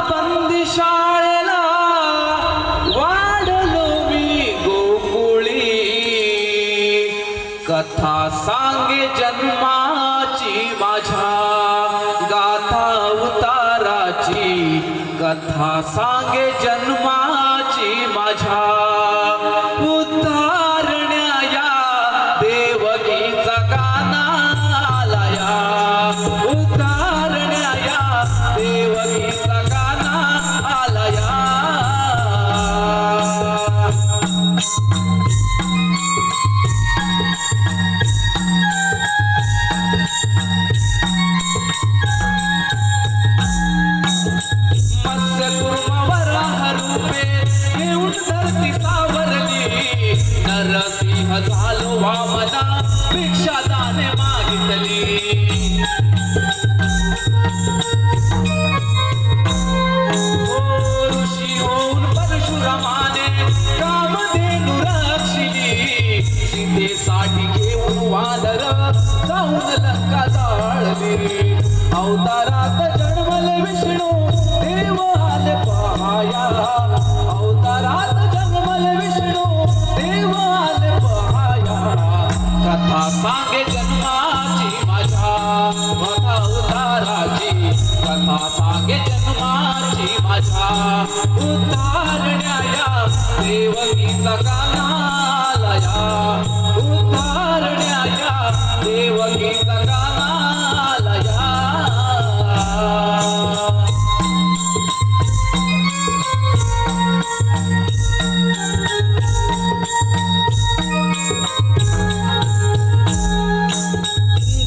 बंदिशाळेला वाढलो मी गोकुळी, कथा सांगे जन्माची माझ्या, गाथा उताराची कथा सांगे जन्माची माझ्या. उतारण्या या देवगीचा गाणा आलाया, उतारण्या या देवगीचा गाणा आलाया. मत्स्य कुर्मावर रूपे घेऊन धरती सावरली, नरसिंह झालो वामना भिक्षा दाने मागितली. ऋषी होऊन परशुरामाने कामधेनू रक्षिली, सीतेसाठी घेऊन वानर जाऊन लंका जाळली. अवतारात जन्मले विष्णू देव आले पहाया, अवतारात जन्मले विष्णू देव आले पहाया. कथा सांगे जन्माची माझ्या, कथा उताराची कथा सांगे जन्माची माझ्या. उतारण्या या देवगीचा गाणा आलाया, उतारण्या या देवगीचा गाणा आलाया.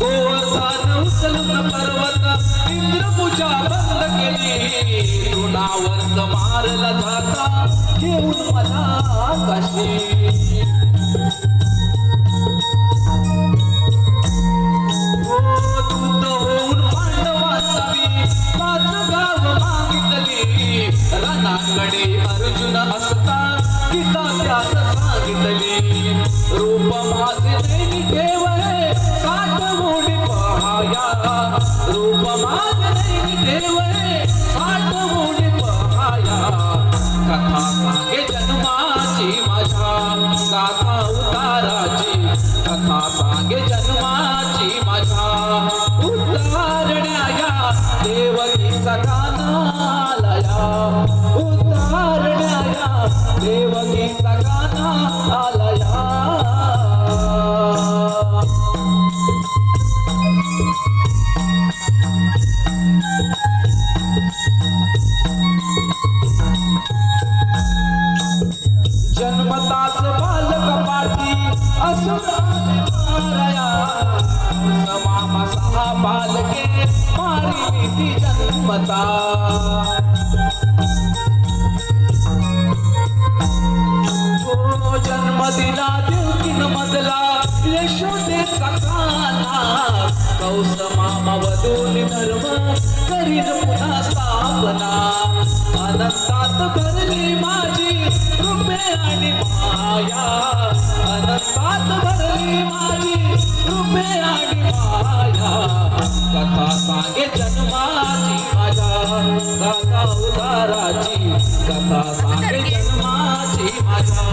गोवर्धन उचलून पर्वत इंद्रपूजा बंद केली, तृणावर्त मारला जाता घेऊन मला आकाशी. दूत होऊन पांडवांचा मी पाच गाव मागितली, रणाकडे अर्जुन असता गीता त्यास सांगितली. रूप माझे नैनी ठेवले साठवून पहाया, रूप माझे नैनी ठेवले साठवून पहाया. कथा सांगे जन्माची माझ्या, गाथा उताराची कथा सांगे जन्माची माझ्या. उतारण्या या देवगीचा गाणा आलाया, उतारण्या या देवगीचा गाणा आलाया. जन्मताच बालक पाठी असुर मारया, मामा सहा बालके मारी ती जन्मता. जन्म दिला देवकीन मजला यशोदेचा काना, कौस मामा वधून धर्म करीन पुन्हा स्थापना. अनंतात भरली माझी रूपे आणि माया, अनंतात भरली माझी रूपे आणि माया. कथा सांगे जन्माची माझ्या, गाथा उताराची कथा सांगे जन्माची माझ्या.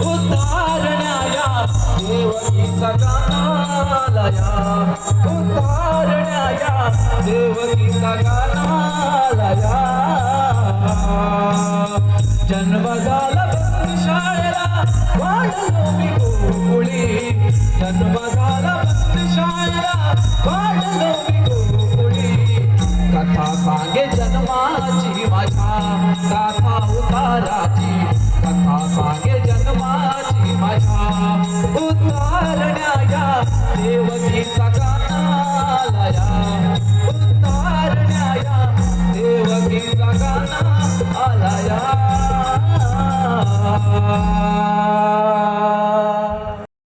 उतारण्या या देवगीचा गाणा आलाया, उतारण्या या देवगीचा गाणा आलाया. जन्म झाला बंदिशाळेला वाढलो मी गोकुळी, जन्म झाला बंदिशाळेला वाढलो मी गोकुळी. कथा सांगे जन्माची माझ्या, गाथा उताराची